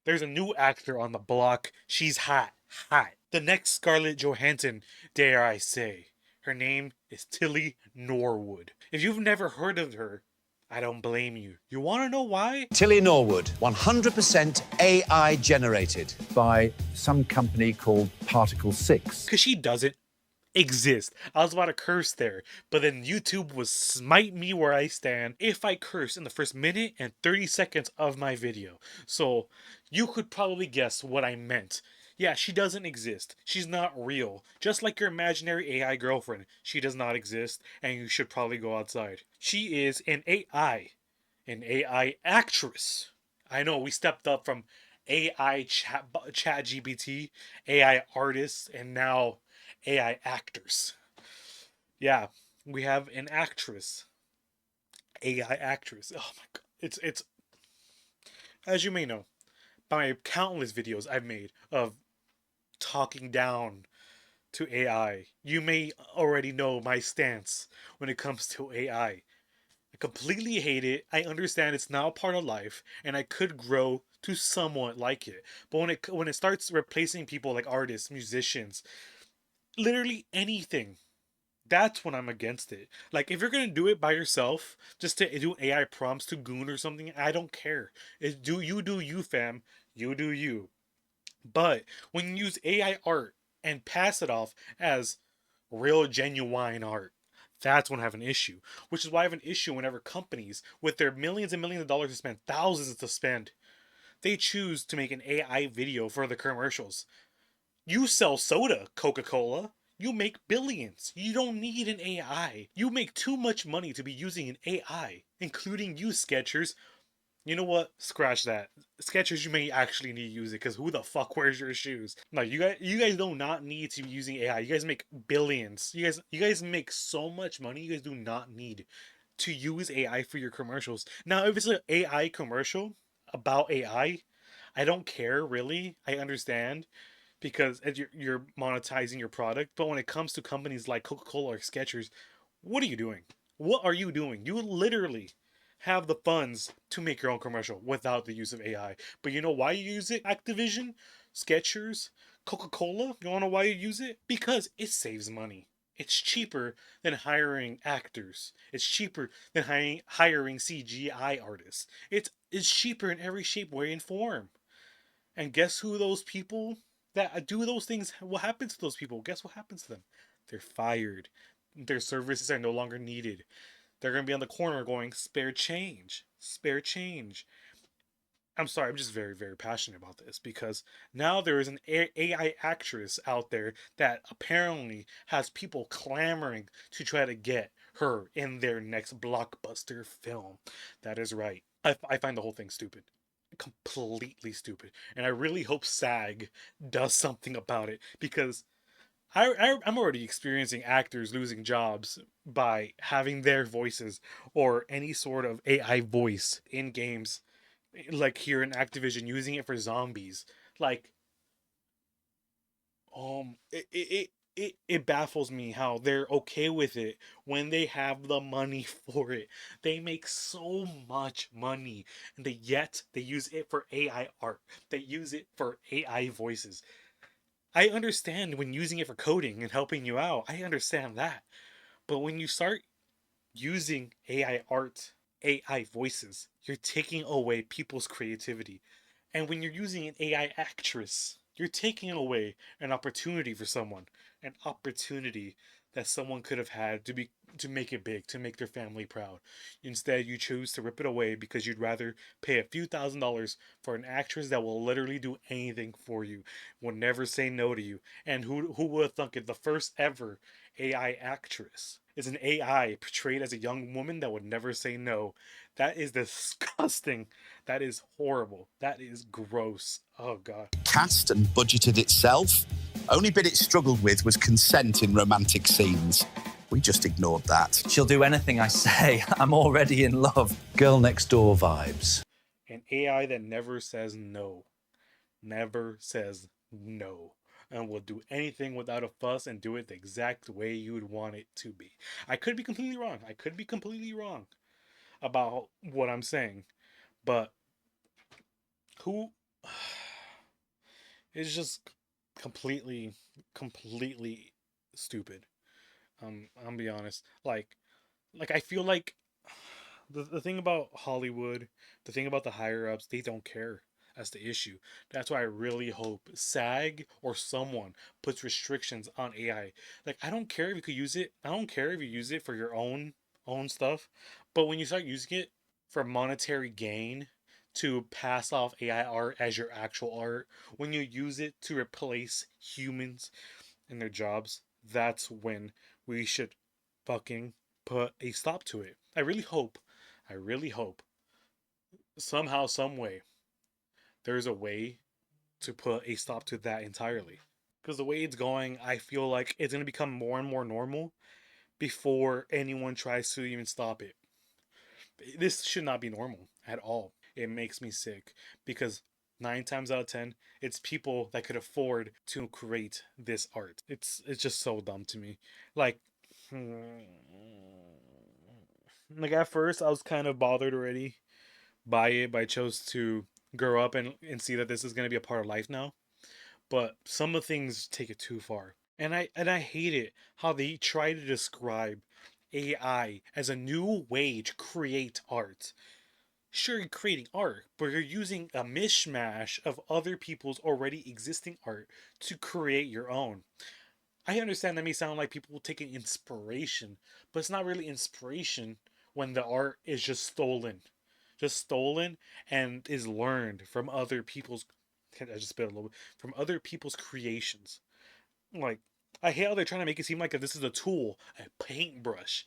There's a new actor on the block. She's hot. Hot. The next Scarlett Johansson, dare I say. Her name is Tilly Norwood. If you've never heard of her, I don't blame you. You want to know why? Tilly Norwood, 100% AI generated. By some company called Particle 6. Because she doesn't exist. I was about to curse there, but then YouTube will smite me where I stand if I curse in the first minute and 30 seconds of my video. So you could probably guess what I meant. Yeah, she doesn't exist. She's not real. Just like your imaginary AI girlfriend, she does not exist, and you should probably go outside. She is an AI actress. I know we stepped up from AI chat GPT, AI artists, and now AI actors. Yeah, we have an actress, AI actress. Oh my god, it's as you may know by countless videos I've made of talking down to AI. You may already know my stance when it comes to AI. I completely hate it. I understand it's now part of life, and I could grow to somewhat like it. But when it starts replacing people like artists, musicians, literally anything, that's when I'm against it. Like, if you're gonna do it by yourself, just to do AI prompts to Goon or something, I don't care. Do you, fam. You do you. But when you use AI art and pass it off as real, genuine art, that's when I have an issue. Which is why I have an issue whenever companies, with their millions and millions of dollars to spend, thousands to spend, they choose to make an AI video for the commercials. You sell soda, Coca-Cola. You make billions. You don't need an AI. You make too much money to be using an AI, including you, Skechers. You know what? Scratch that. Skechers, you may actually need to use it, because who the fuck wears your shoes? No, you guys do not need to be using AI. You guys make billions. You guys make so much money. You guys do not need to use AI for your commercials. Now, if it's an AI commercial about AI, I don't care really. I understand, because as you're monetizing your product. But when it comes to companies like Coca-Cola or Skechers, what are you doing? What are you doing? You literally have the funds to make your own commercial without the use of AI. But you know why you use it? Activision, Skechers, Coca-Cola. You wanna know why you use it? Because it saves money. It's cheaper than hiring actors. It's cheaper than hiring CGI artists. It's cheaper in every shape, way, and form. And guess who those people that do those things, what happens to those people? Guess what happens to them? They're fired. Their services are no longer needed. They're going to be on the corner going, spare change, spare change. I'm sorry, I'm just very, very passionate about this, because now there is an AI actress out there that apparently has people clamoring to try to get her in their next blockbuster film. That is right. I find the whole thing stupid. Completely stupid. And I really hope SAG does something about it, because I'm already experiencing actors losing jobs by having their voices or any sort of AI voice in games, like here in Activision, using it for zombies. Like, it baffles me how they're okay with it when they have the money for it. They make so much money, and yet they use it for AI art. They use it for AI voices. I understand when using it for coding and helping you out. I understand that. But when you start using AI art, AI voices, you're taking away people's creativity. And when you're using an AI actress, you're taking away an opportunity for someone, an opportunity that someone could have had to make it big, to make their family proud. Instead, you choose to rip it away because you'd rather pay a few $1,000s for an actress that will literally do anything for you, will never say no to you. And who would have thunk it? The first ever AI actress is an AI portrayed as a young woman that would never say no. That is disgusting. That is horrible. That is gross. Oh god. Cast and budgeted itself. Only bit it struggled with was consent in romantic scenes. We just ignored that. She'll do anything I say. I'm already in love. Girl next door vibes. An AI that never says no. Never says no. And will do anything without a fuss and do it the exact way you would want it to be. I could be completely wrong. I could be completely wrong about what I'm saying. But who It's just completely, completely stupid. I'm gonna be honest. Like I feel like the thing about Hollywood, the thing about the higher ups, they don't care. That's the issue. That's why I really hope SAG or someone puts restrictions on AI. Like I don't care if you could use it. I don't care if you use it for your own stuff. But when you start using it for monetary gain to pass off AI art as your actual art, when you use it to replace humans in their jobs, that's when we should fucking put a stop to it. I really hope somehow, some way, there's a way to put a stop to that entirely. Because the way it's going, I feel like it's going to become more and more normal before anyone tries to even stop it. This should not be normal at all. It makes me sick because 9 times out of 10, it's people that could afford to create this art. It's just so dumb to me. Like, like at first I was kind of bothered already by it, but I chose to grow up and see that this is gonna be a part of life now. But some of the things take it too far, and I hate it how they try to describe AI as a new way to create art. Sure, you're creating art, but you're using a mishmash of other people's already existing art to create your own. I understand that may sound like people taking inspiration, but it's not really inspiration when the art is just stolen and is learned from other people's. I just spit a little bit from other people's creations. Like I hate how they're trying to make it seem like this is a tool, a paintbrush.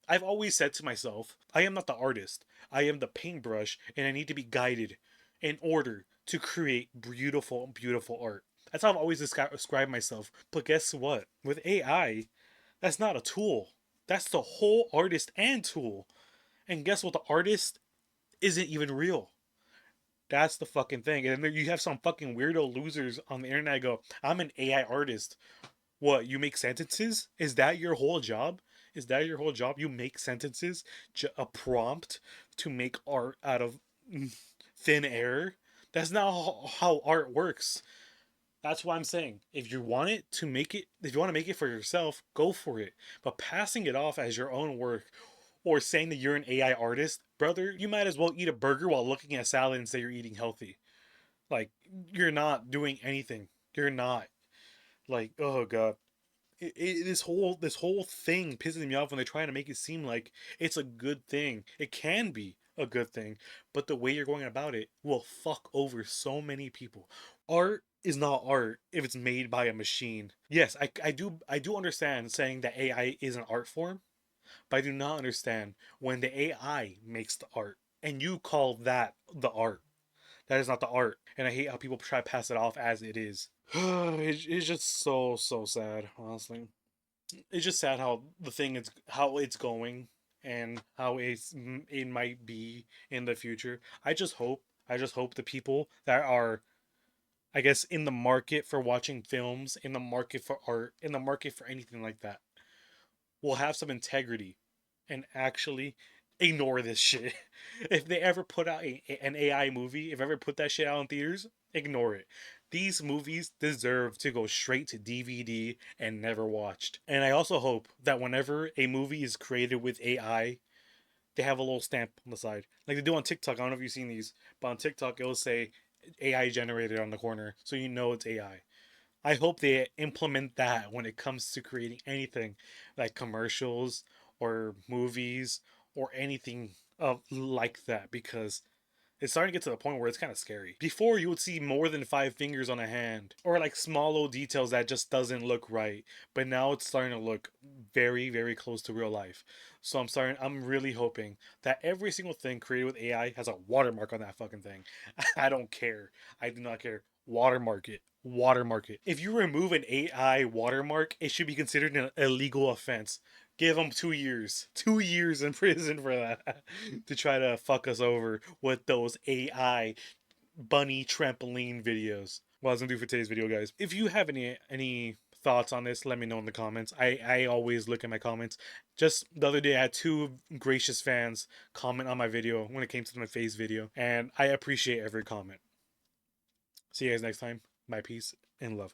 I've always said to myself, I am not the artist. I am the paintbrush, and I need to be guided in order to create beautiful, beautiful art. That's how I've always described myself. But guess what? With AI, that's not a tool. That's the whole artist and tool. And guess what? The artist isn't even real. That's the fucking thing. And then you have some fucking weirdo losers on the internet go, I'm an AI artist. What, you make sentences? Is that your whole job? Is that your whole job? You make sentences? A prompt to make art out of thin air? That's not how art works. That's what I'm saying. If you want it to make it, if you want to make it for yourself, go for it. But passing it off as your own work or saying that you're an AI artist, brother, you might as well eat a burger while looking at salad and say you're eating healthy. Like, you're not doing anything. You're not. Like, oh god. This whole thing pisses me off when they're trying to make it seem like it's a good thing. It can be a good thing, but the way you're going about it will fuck over so many people. Art is not art if it's made by a machine. Yes, I do understand saying that AI is an art form, but I do not understand when the AI makes the art and you call that the art. That is not the art, and I hate how people try to pass it off as it is. It's just so sad, honestly. It's just sad how the thing is how it's going and how it might be in the future. I just hope the people that are, I guess, in the market for watching films, in the market for art, in the market for anything like that, will have some integrity and actually ignore this shit. If they ever put out an AI movie, if ever put that shit out in theaters, ignore it. These movies deserve to go straight to DVD and never watched. And I also hope that whenever a movie is created with AI, they have a little stamp on the side. Like they do on TikTok. I don't know if you've seen these, but on TikTok it'll say AI generated on the corner, so you know it's AI. I hope they implement that when it comes to creating anything like commercials or movies or anything of like that because it's starting to get to the point where it's kind of scary. Before you would see more than 5 fingers on a hand or like small little details that just doesn't look right, but now it's starting to look very very close to real life. So I'm really hoping that every single thing created with AI has a watermark on that fucking thing. I don't care. I do not care. Watermark it. Watermark it. If you remove an AI watermark, it should be considered an illegal offense. Give them 2 years. 2 years in prison for that. To try to fuck us over with those AI bunny trampoline videos. Well, that's gonna do for today's video, guys. If you have any thoughts on this, let me know in the comments. I always look at my comments. Just the other day, I had two gracious fans comment on my video when it came to my face video, and I appreciate every comment. See you guys next time. My peace and love.